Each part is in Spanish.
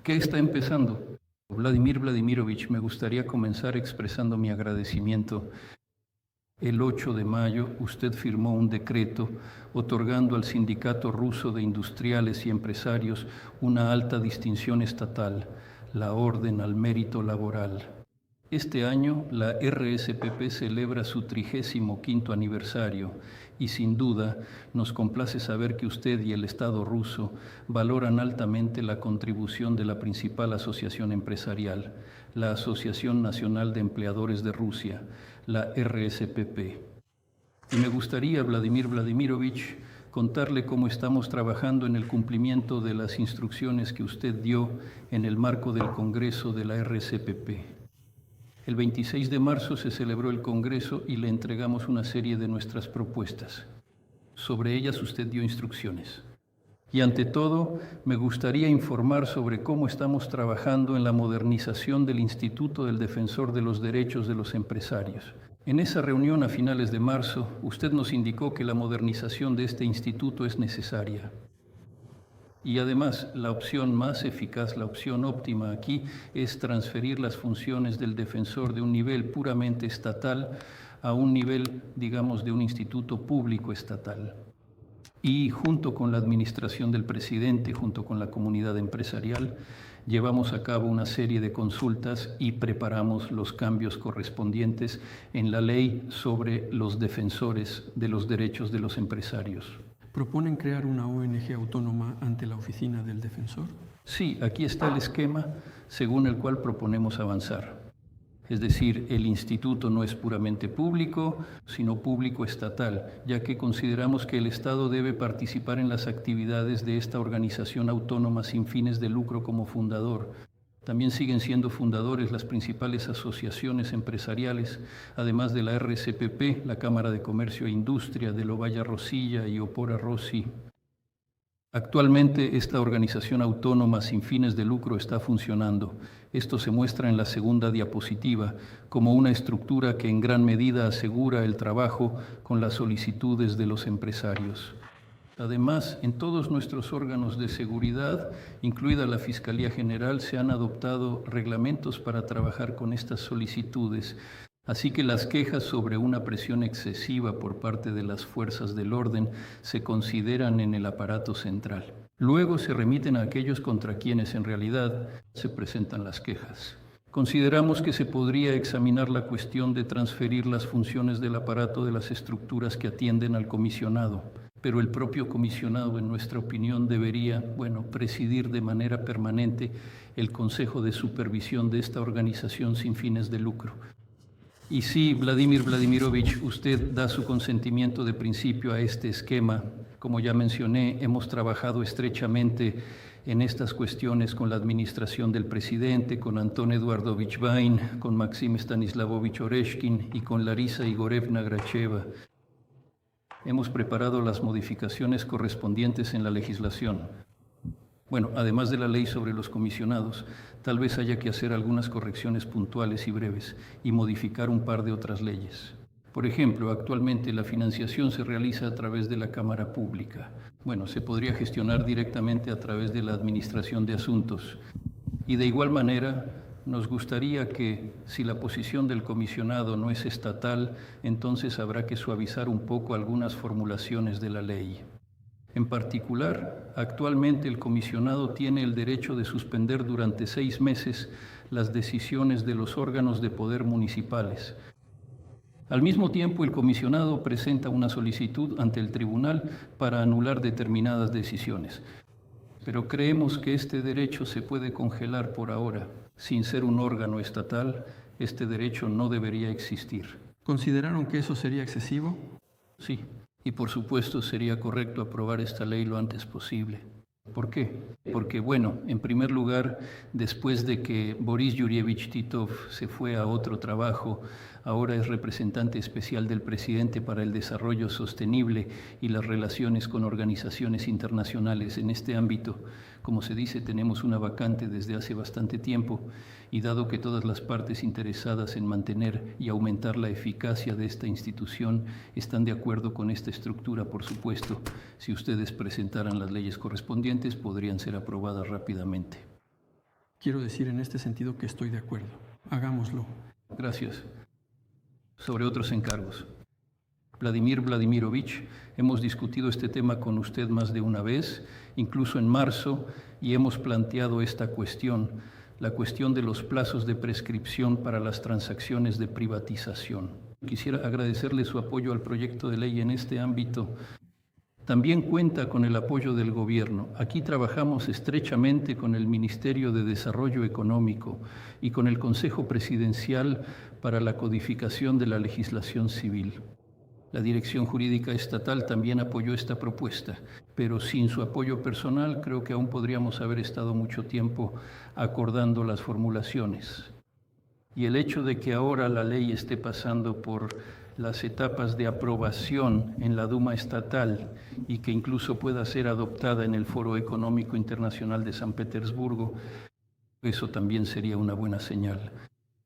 ¿Qué está empezando? Vladimir Vladimirovich, me gustaría comenzar expresando mi agradecimiento. El 8 de mayo usted firmó un decreto otorgando al Sindicato Ruso de Industriales y Empresarios una alta distinción estatal, la Orden al Mérito Laboral. Este año la RSPP celebra su 35º aniversario y sin duda nos complace saber que usted y el Estado ruso valoran altamente la contribución de la principal asociación empresarial, la Asociación Nacional de Empleadores de Rusia, la RSPP. Y me gustaría, Vladimir Vladimirovich, contarle cómo estamos trabajando en el cumplimiento de las instrucciones que usted dio en el marco del Congreso de la RSPP. El 26 de marzo se celebró el Congreso y le entregamos una serie de nuestras propuestas. Sobre ellas usted dio instrucciones. Y ante todo, me gustaría informar sobre cómo estamos trabajando en la modernización del Instituto del Defensor de los Derechos de los Empresarios. En esa reunión a finales de marzo, usted nos indicó que la modernización de este instituto es necesaria. Y además, la opción más eficaz, la opción óptima aquí, es transferir las funciones del defensor de un nivel puramente estatal a un nivel, digamos, de un instituto público estatal. Y junto con la administración del presidente, junto con la comunidad empresarial, llevamos a cabo una serie de consultas y preparamos los cambios correspondientes en la ley sobre los defensores de los derechos de los empresarios. ¿Proponen crear una ONG autónoma ante la Oficina del Defensor? Sí, aquí está el esquema según el cual proponemos avanzar. Es decir, el instituto no es puramente público, sino público estatal, ya que consideramos que el Estado debe participar en las actividades de esta organización autónoma sin fines de lucro como fundador. También siguen siendo fundadores las principales asociaciones empresariales, además de la RSPP, la Cámara de Comercio e Industria, de Lovaya Rosilla y Opora Rossi. Actualmente esta organización autónoma sin fines de lucro está funcionando. Esto se muestra en la segunda diapositiva como una estructura que en gran medida asegura el trabajo con las solicitudes de los empresarios. Además, en todos nuestros órganos de seguridad, incluida la Fiscalía General, se han adoptado reglamentos para trabajar con estas solicitudes. Así que las quejas sobre una presión excesiva por parte de las fuerzas del orden se consideran en el aparato central. Luego se remiten a aquellos contra quienes en realidad se presentan las quejas. Consideramos que se podría examinar la cuestión de transferir las funciones del aparato de las estructuras que atienden al comisionado, pero el propio comisionado, en nuestra opinión, debería, presidir de manera permanente el Consejo de Supervisión de esta organización sin fines de lucro. Y sí, Vladimir Vladimirovich, usted da su consentimiento de principio a este esquema. Como ya mencioné, hemos trabajado estrechamente en estas cuestiones con la administración del presidente, con Anton Eduardovich Vain, con Maxim Stanislavovich Oreshkin y con Larisa Igorevna Gracheva. Hemos preparado las modificaciones correspondientes en la legislación. Además de la ley sobre los comisionados, tal vez haya que hacer algunas correcciones puntuales y breves y modificar un par de otras leyes. Por ejemplo, actualmente la financiación se realiza a través de la Cámara Pública. Se podría gestionar directamente a través de la Administración de Asuntos. Y de igual manera, nos gustaría que, si la posición del comisionado no es estatal, entonces habrá que suavizar un poco algunas formulaciones de la ley. En particular, actualmente el comisionado tiene el derecho de suspender durante 6 meses las decisiones de los órganos de poder municipales. Al mismo tiempo, el comisionado presenta una solicitud ante el tribunal para anular determinadas decisiones. Pero creemos que este derecho se puede congelar por ahora. Sin ser un órgano estatal, este derecho no debería existir. ¿Consideraron que eso sería excesivo? Sí, y por supuesto sería correcto aprobar esta ley lo antes posible. ¿Por qué? Porque, en primer lugar, después de que Boris Yurievich Titov se fue a otro trabajo, ahora es representante especial del presidente para el desarrollo sostenible y las relaciones con organizaciones internacionales en este ámbito. Como se dice, tenemos una vacante desde hace bastante tiempo y dado que todas las partes interesadas en mantener y aumentar la eficacia de esta institución están de acuerdo con esta estructura, por supuesto, si ustedes presentaran las leyes correspondientes, podrían ser aprobadas rápidamente. Quiero decir en este sentido que estoy de acuerdo. Hagámoslo. Gracias. Sobre otros encargos. Vladimir Vladimirovich, hemos discutido este tema con usted más de una vez, incluso en marzo, y hemos planteado esta cuestión, la cuestión de los plazos de prescripción para las transacciones de privatización. Quisiera agradecerle su apoyo al proyecto de ley en este ámbito. También cuenta con el apoyo del Gobierno. Aquí trabajamos estrechamente con el Ministerio de Desarrollo Económico y con el Consejo Presidencial para la codificación de la legislación civil. La Dirección Jurídica Estatal también apoyó esta propuesta, pero sin su apoyo personal creo que aún podríamos haber estado mucho tiempo acordando las formulaciones. Y el hecho de que ahora la ley esté pasando por las etapas de aprobación en la Duma estatal y que incluso pueda ser adoptada en el Foro Económico Internacional de San Petersburgo, eso también sería una buena señal.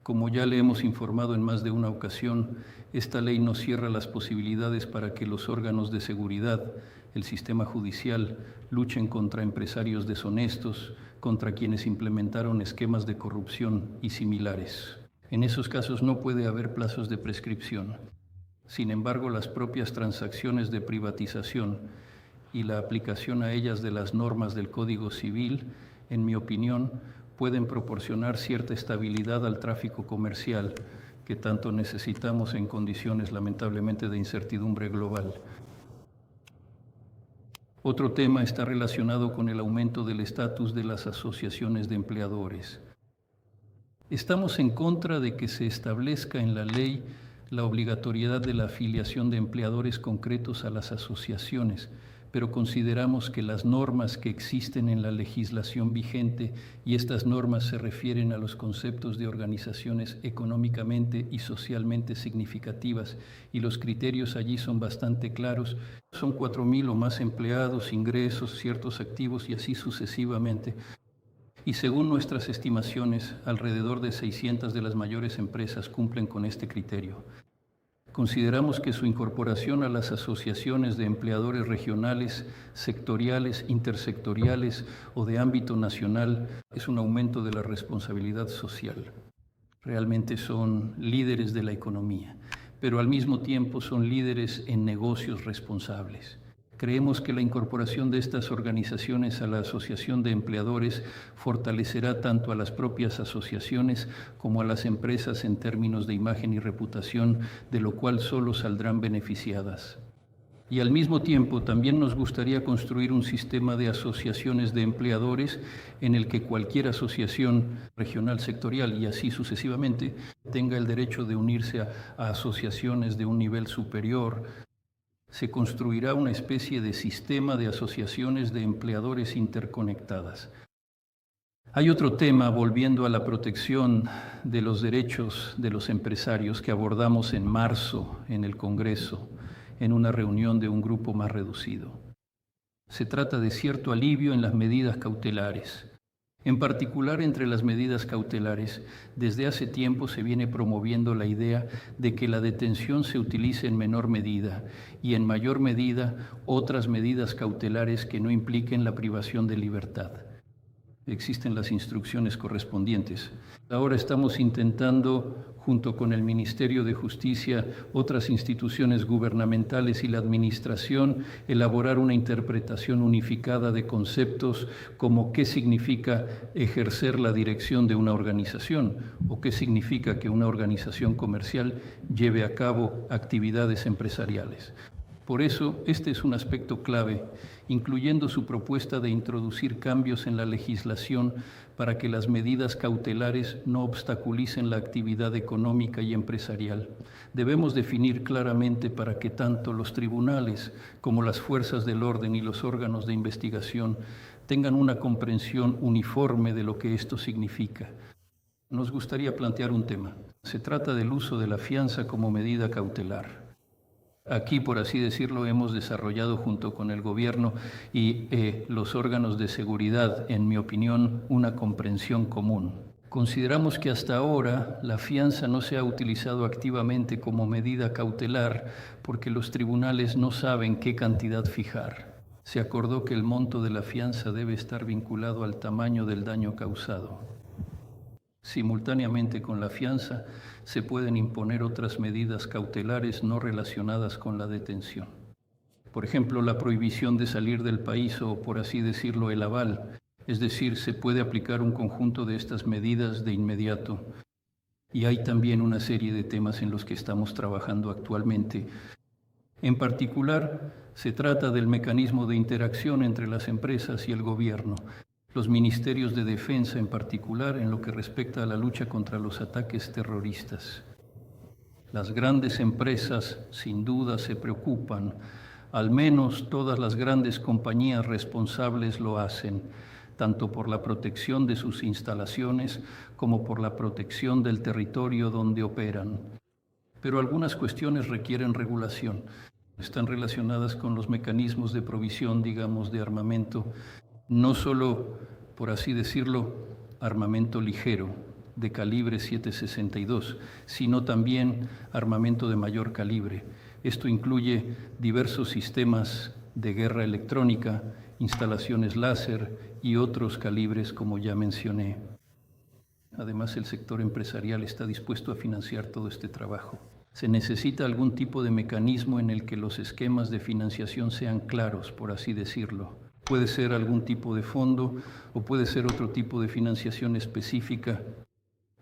Como ya le hemos informado en más de una ocasión, esta ley no cierra las posibilidades para que los órganos de seguridad, el sistema judicial, luchen contra empresarios deshonestos, contra quienes implementaron esquemas de corrupción y similares. En esos casos no puede haber plazos de prescripción. Sin embargo, las propias transacciones de privatización y la aplicación a ellas de las normas del Código Civil, en mi opinión, pueden proporcionar cierta estabilidad al tráfico comercial que tanto necesitamos en condiciones, lamentablemente, de incertidumbre global. Otro tema está relacionado con el aumento del estatus de las asociaciones de empleadores. Estamos en contra de que se establezca en la ley la obligatoriedad de la afiliación de empleadores concretos a las asociaciones, pero consideramos que las normas que existen en la legislación vigente, y estas normas se refieren a los conceptos de organizaciones económicamente y socialmente significativas, y los criterios allí son bastante claros, son 4,000 o más empleados, ingresos, ciertos activos y así sucesivamente. Y según nuestras estimaciones, alrededor de 600 de las mayores empresas cumplen con este criterio. Consideramos que su incorporación a las asociaciones de empleadores regionales, sectoriales, intersectoriales o de ámbito nacional es un aumento de la responsabilidad social. Realmente son líderes de la economía, pero al mismo tiempo son líderes en negocios responsables. Creemos que la incorporación de estas organizaciones a la Asociación de Empleadores fortalecerá tanto a las propias asociaciones como a las empresas en términos de imagen y reputación, de lo cual solo saldrán beneficiadas. Y al mismo tiempo también nos gustaría construir un sistema de asociaciones de empleadores en el que cualquier asociación regional, sectorial y así sucesivamente tenga el derecho de unirse a asociaciones de un nivel superior. Se construirá una especie de sistema de asociaciones de empleadores interconectadas. Hay otro tema, volviendo a la protección de los derechos de los empresarios, que abordamos en marzo en el Congreso, en una reunión de un grupo más reducido. Se trata de cierto alivio en las medidas cautelares. En particular, entre las medidas cautelares, desde hace tiempo se viene promoviendo la idea de que la detención se utilice en menor medida y en mayor medida otras medidas cautelares que no impliquen la privación de libertad. Existen las instrucciones correspondientes. Ahora estamos intentando, junto con el Ministerio de Justicia, otras instituciones gubernamentales y la Administración, elaborar una interpretación unificada de conceptos como qué significa ejercer la dirección de una organización o qué significa que una organización comercial lleve a cabo actividades empresariales. Por eso, este es un aspecto clave, incluyendo su propuesta de introducir cambios en la legislación para que las medidas cautelares no obstaculicen la actividad económica y empresarial. Debemos definir claramente para que tanto los tribunales como las fuerzas del orden y los órganos de investigación tengan una comprensión uniforme de lo que esto significa. Nos gustaría plantear un tema. Se trata del uso de la fianza como medida cautelar. Aquí, por así decirlo, hemos desarrollado junto con el Gobierno y los órganos de seguridad, en mi opinión, una comprensión común. Consideramos que hasta ahora la fianza no se ha utilizado activamente como medida cautelar porque los tribunales no saben qué cantidad fijar. Se acordó que el monto de la fianza debe estar vinculado al tamaño del daño causado. Simultáneamente con la fianza, se pueden imponer otras medidas cautelares no relacionadas con la detención. Por ejemplo, la prohibición de salir del país o, por así decirlo, el aval. Es decir, se puede aplicar un conjunto de estas medidas de inmediato. Y hay también una serie de temas en los que estamos trabajando actualmente. En particular, se trata del mecanismo de interacción entre las empresas y el gobierno, los ministerios de defensa en particular en lo que respecta a la lucha contra los ataques terroristas. Las grandes empresas sin duda se preocupan, al menos todas las grandes compañías responsables lo hacen, tanto por la protección de sus instalaciones como por la protección del territorio donde operan. Pero algunas cuestiones requieren regulación. Están relacionadas con los mecanismos de provisión, digamos, de armamento, no solo, por así decirlo, armamento ligero de calibre 7.62, sino también armamento de mayor calibre. Esto incluye diversos sistemas de guerra electrónica, instalaciones láser y otros calibres, como ya mencioné. Además, el sector empresarial está dispuesto a financiar todo este trabajo. Se necesita algún tipo de mecanismo en el que los esquemas de financiación sean claros, por así decirlo. Puede ser algún tipo de fondo o puede ser otro tipo de financiación específica.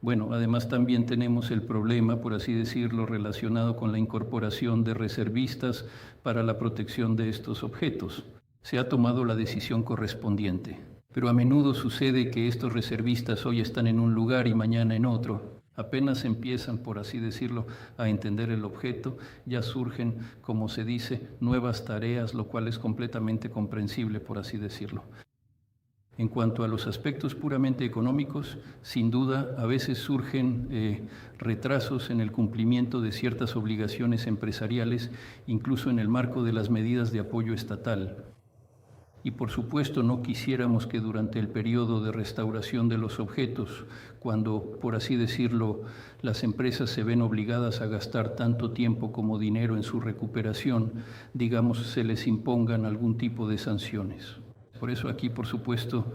Bueno, además también tenemos el problema, por así decirlo, relacionado con la incorporación de reservistas para la protección de estos objetos. Se ha tomado la decisión correspondiente, pero a menudo sucede que estos reservistas hoy están en un lugar y mañana en otro. Apenas empiezan, por así decirlo, a entender el objeto, ya surgen, como se dice, nuevas tareas, lo cual es completamente comprensible, por así decirlo. En cuanto a los aspectos puramente económicos, sin duda, a veces surgen retrasos en el cumplimiento de ciertas obligaciones empresariales, incluso en el marco de las medidas de apoyo estatal. Y por supuesto no quisiéramos que durante el periodo de restauración de los objetos, cuando, por así decirlo, las empresas se ven obligadas a gastar tanto tiempo como dinero en su recuperación, digamos, se les impongan algún tipo de sanciones. Por eso aquí, por supuesto,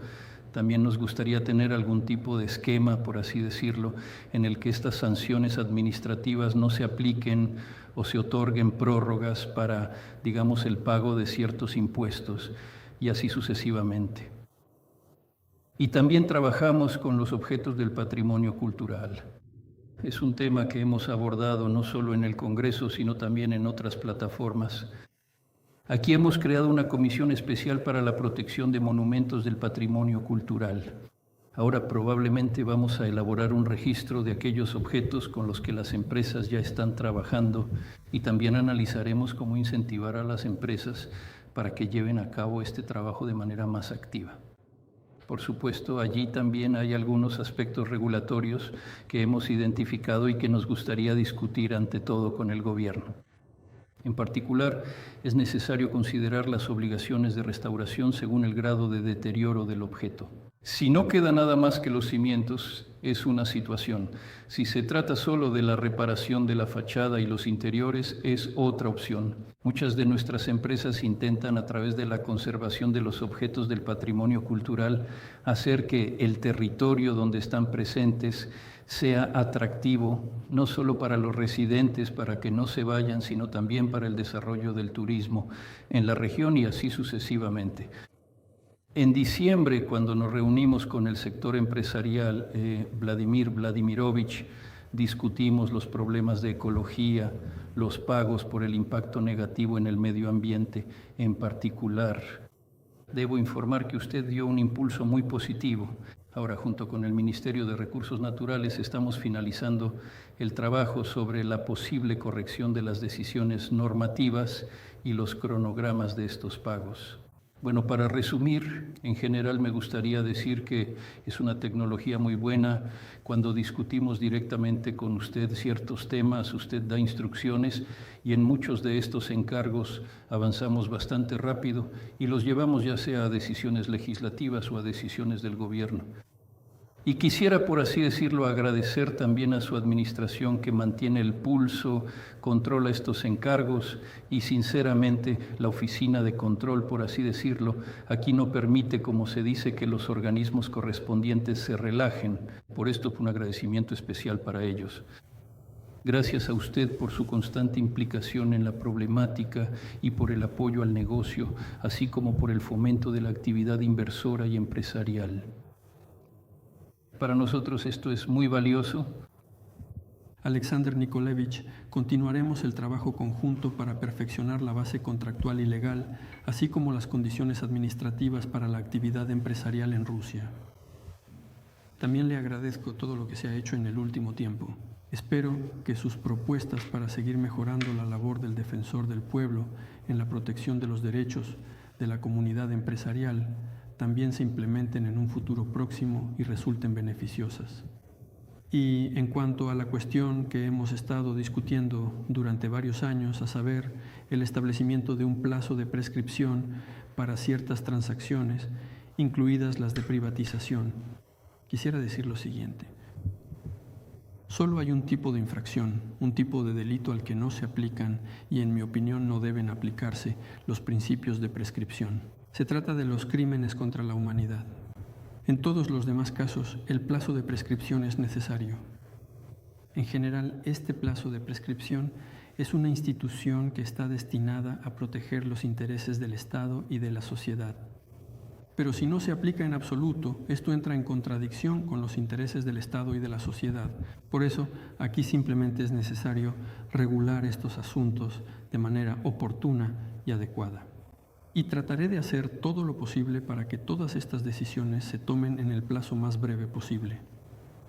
también nos gustaría tener algún tipo de esquema, por así decirlo, en el que estas sanciones administrativas no se apliquen o se otorguen prórrogas para, digamos, el pago de ciertos impuestos, y así sucesivamente. Y también trabajamos con los objetos del patrimonio cultural. Es un tema que hemos abordado no solo en el Congreso, sino también en otras plataformas. Aquí hemos creado una comisión especial para la protección de monumentos del patrimonio cultural. Ahora probablemente vamos a elaborar un registro de aquellos objetos con los que las empresas ya están trabajando y también analizaremos cómo incentivar a las empresas para que lleven a cabo este trabajo de manera más activa. Por supuesto, allí también hay algunos aspectos regulatorios que hemos identificado y que nos gustaría discutir ante todo con el gobierno. En particular, es necesario considerar las obligaciones de restauración según el grado de deterioro del objeto. Si no queda nada más que los cimientos, es una situación. Si se trata solo de la reparación de la fachada y los interiores, es otra opción. Muchas de nuestras empresas intentan, a través de la conservación de los objetos del patrimonio cultural, hacer que el territorio donde están presentes sea atractivo, no solo para los residentes, para que no se vayan, sino también para el desarrollo del turismo en la región y así sucesivamente. En diciembre, cuando nos reunimos con el sector empresarial, Vladimir Vladimirovich, discutimos los problemas de ecología, los pagos por el impacto negativo en el medio ambiente en particular. Debo informar que usted dio un impulso muy positivo. Ahora, junto con el Ministerio de Recursos Naturales, estamos finalizando el trabajo sobre la posible corrección de las decisiones normativas y los cronogramas de estos pagos. Bueno, para resumir, en general me gustaría decir que es una tecnología muy buena. Cuando discutimos directamente con usted ciertos temas, usted da instrucciones y en muchos de estos encargos avanzamos bastante rápido y los llevamos ya sea a decisiones legislativas o a decisiones del gobierno. Y quisiera, por así decirlo, agradecer también a su administración que mantiene el pulso, controla estos encargos y sinceramente la oficina de control, por así decirlo, aquí no permite, como se dice, que los organismos correspondientes se relajen. Por esto un agradecimiento especial para ellos. Gracias a usted por su constante implicación en la problemática y por el apoyo al negocio, así como por el fomento de la actividad inversora y empresarial. Para nosotros esto es muy valioso. Alexander Nikolevich, continuaremos el trabajo conjunto para perfeccionar la base contractual y legal, así como las condiciones administrativas para la actividad empresarial en Rusia. También le agradezco todo lo que se ha hecho en el último tiempo. Espero que sus propuestas para seguir mejorando la labor del defensor del pueblo en la protección de los derechos de la comunidad empresarial también se implementen en un futuro próximo y resulten beneficiosas. Y en cuanto a la cuestión que hemos estado discutiendo durante varios años, a saber, el establecimiento de un plazo de prescripción para ciertas transacciones, incluidas las de privatización, quisiera decir lo siguiente. Solo hay un tipo de infracción, un tipo de delito al que no se aplican y en mi opinión no deben aplicarse los principios de prescripción. Se trata de los crímenes contra la humanidad. En todos los demás casos, el plazo de prescripción es necesario. En general, este plazo de prescripción es una institución que está destinada a proteger los intereses del Estado y de la sociedad. Pero si no se aplica en absoluto, esto entra en contradicción con los intereses del Estado y de la sociedad. Por eso, aquí simplemente es necesario regular estos asuntos de manera oportuna y adecuada. Y trataré de hacer todo lo posible para que todas estas decisiones se tomen en el plazo más breve posible.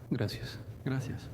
Gracias. Gracias.